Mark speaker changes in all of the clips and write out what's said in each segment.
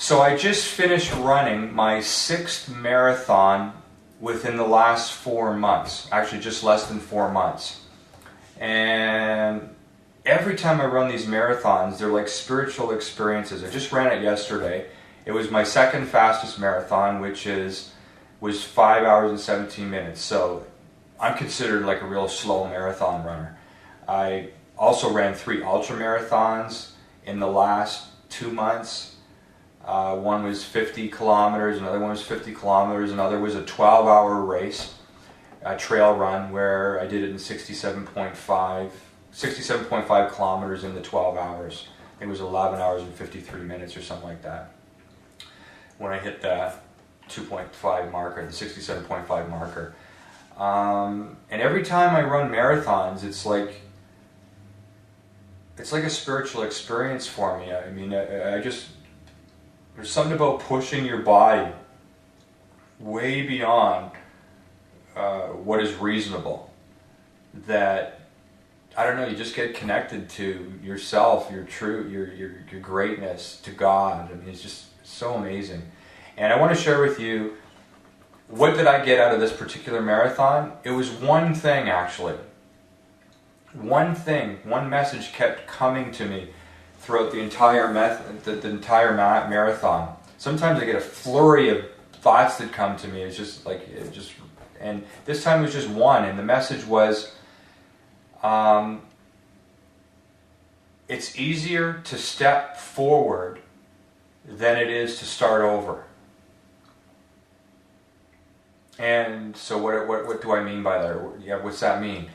Speaker 1: So I just finished running my 6th marathon within the last 4 months. Actually, just less than 4 months. And every time I run these marathons, they're like spiritual experiences. I just ran it yesterday. It was my 2nd fastest marathon, which was 5 hours and 17 minutes. So I'm considered like a real slow marathon runner. I also ran 3 ultra marathons in the last 2 months. One was 50 kilometers, another one was 50 kilometers, another was a 12-hour race, a trail run where I did it in 67.5 kilometers in the 12 hours. I think it was 11 hours and 53 minutes or something like that when I hit the 2.5 marker, the 67.5 marker. And every time I run marathons, it's like a spiritual experience for me. I mean, I just... There's something about pushing your body way beyond what is reasonable that, I don't know, you just get connected to yourself, your truth, your greatness, to God. I mean, it's just so amazing. And I want to share with you, what did I get out of this particular marathon? It was one thing, actually. One thing, one message kept coming to me throughout the entire marathon. Sometimes I get a flurry of thoughts that come to me. It's just like, and this time it was just one, and the message was, it's easier to step forward than it is to start over. And so what do I mean by that? Yeah, what's that mean?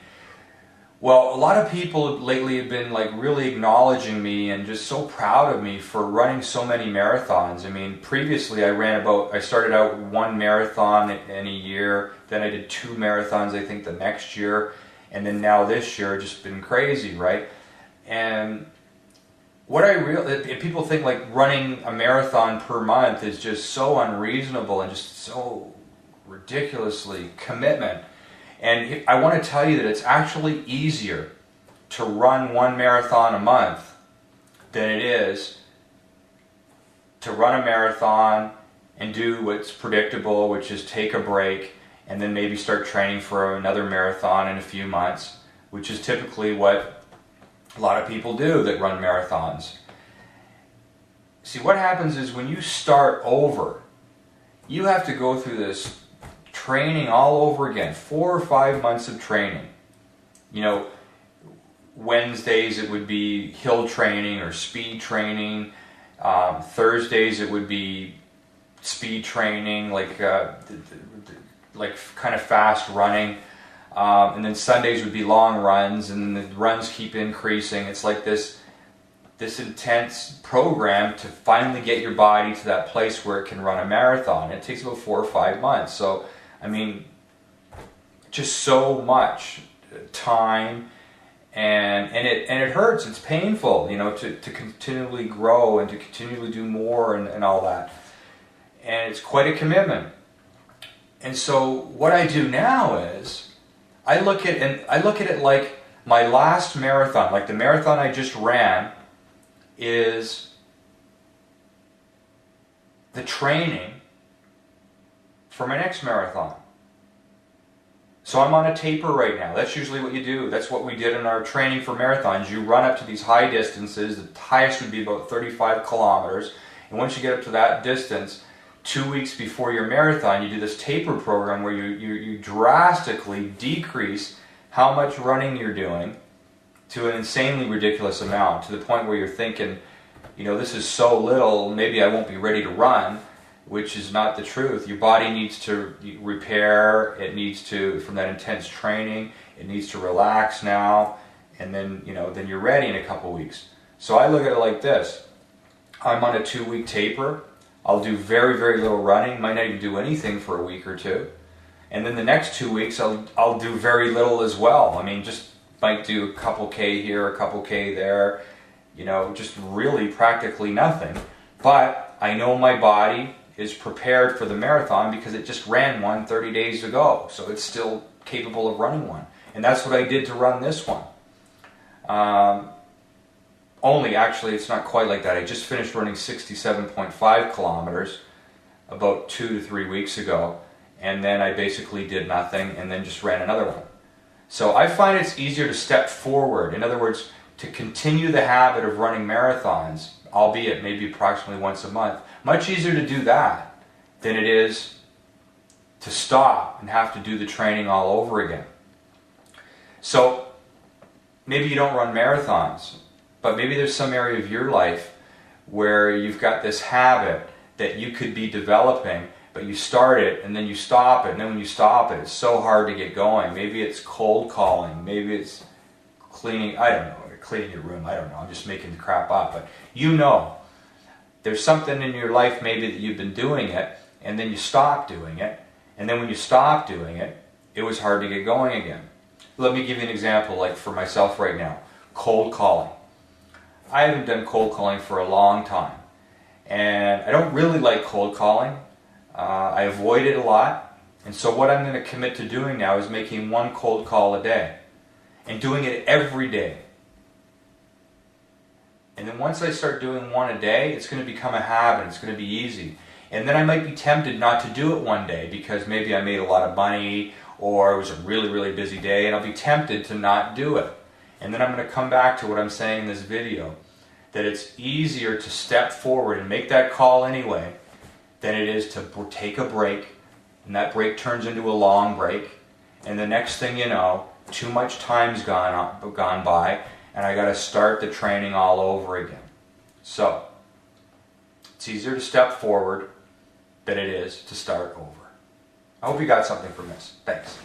Speaker 1: Well, a lot of people lately have been like really acknowledging me and just so proud of me for running so many marathons. I mean, previously I started out 1 marathon in a year, then I did 2 marathons I think the next year, and then now this year, just been crazy, right? And people think like running a marathon per month is just so unreasonable and just so ridiculously commitment. And I want to tell you that it's actually easier to run 1 marathon a month than it is to run a marathon and do what's predictable, which is take a break and then maybe start training for another marathon in a few months, which is typically what a lot of people do that run marathons. See, what happens is when you start over, you have to go through this training all over again, 4 or 5 months of training. You know, Wednesdays it would be hill training or speed training. Thursdays it would be speed training, like kind of fast running. And then Sundays would be long runs, and the runs keep increasing. It's like this intense program to finally get your body to that place where it can run a marathon. It takes about 4 or 5 months. So, I mean, just so much time, and it hurts. It's painful, you know, to continually grow and to continually do more and all that. And it's quite a commitment. And so what I do now is I look at it like my last marathon, like the marathon I just ran, is the training for my next marathon. So I'm on a taper right now. That's usually what you do. That's what we did in our training for marathons. You run up to these high distances. The highest would be about 35 kilometers. And once you get up to that distance, 2 weeks before your marathon, you do this taper program where you drastically decrease how much running you're doing to an insanely ridiculous amount, to the point where you're thinking, you know, this is so little, maybe I won't be ready to run, which is not the truth. Your body needs to repair, it needs to, from that intense training, it needs to relax now, and then, you know, then you're ready in a couple weeks. So I look at it like this. I'm on a 2-week taper. I'll do very, very little running, might not even do anything for a week or two. And then the next 2 weeks, I'll do very little as well. I mean, just might do a couple K here, a couple K there, you know, just really practically nothing. But I know my body is prepared for the marathon because it just ran one 30 days ago. So it's still capable of running one. And that's what I did to run this one. only, actually, it's not quite like that. I just finished running 67.5 kilometers about 2 to 3 weeks ago, and then I basically did nothing and then just ran another one. So I find it's easier to step forward. In other words, to continue the habit of running marathons, albeit maybe approximately once a month, much easier to do that than it is to stop and have to do the training all over again. So maybe you don't run marathons, but maybe there's some area of your life where you've got this habit that you could be developing, but you start it and then you stop it, and then when you stop it, it's so hard to get going. Maybe it's cold calling, maybe it's cleaning, I don't know, cleaning your room, I don't know, I'm just making crap up, but you know, there's something in your life maybe that you've been doing it, and then you stop doing it, and then when you stop doing it, it was hard to get going again. Let me give you an example, like for myself right now, cold calling. I haven't done cold calling for a long time, and I don't really like cold calling. I avoid it a lot, and so what I'm going to commit to doing now is making one cold call a day, and doing it every day. And then once I start doing one a day, it's going to become a habit, it's going to be easy. And then I might be tempted not to do it one day because maybe I made a lot of money or it was a really, really busy day, and I'll be tempted to not do it. And then I'm going to come back to what I'm saying in this video, that it's easier to step forward and make that call anyway than it is to take a break, and that break turns into a long break, and the next thing you know, too much time's gone by, and I got to start the training all over again. So, it's easier to step forward than it is to start over. I hope you got something from this. Thanks.